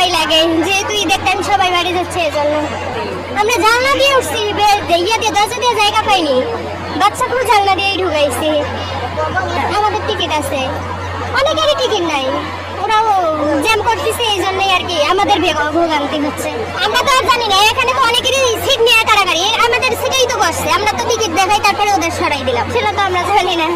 ভয় লাগে, যেহেতু ঈদের টাইম সবাই বাড়ি যাচ্ছে এজন্য। আমরা জানলা দিয়ে উঠছি, ইয়ে দিয়ে দরজা দিয়ে জায়গা পাইনি, বাচ্চাগুলো জানলা দিয়েই ঢুকাইছি। আমাদের টিকিট আছে, অনেকেরই টিকিট নাই, ওরাও জ্যাম করতেছে, এই জন্যই আর কি আমাদের ভোগান্তি হচ্ছে। আমরা তো আর জানি না, এখানে তো অনেকেরই সিট নিয়ে কারাগারি, আমাদের সিটেই তো বসছে, আমরা তো টিকিট দেখাই তারপরে ওদের সরাই দিলাম, সেটা তো আমরা জানি না।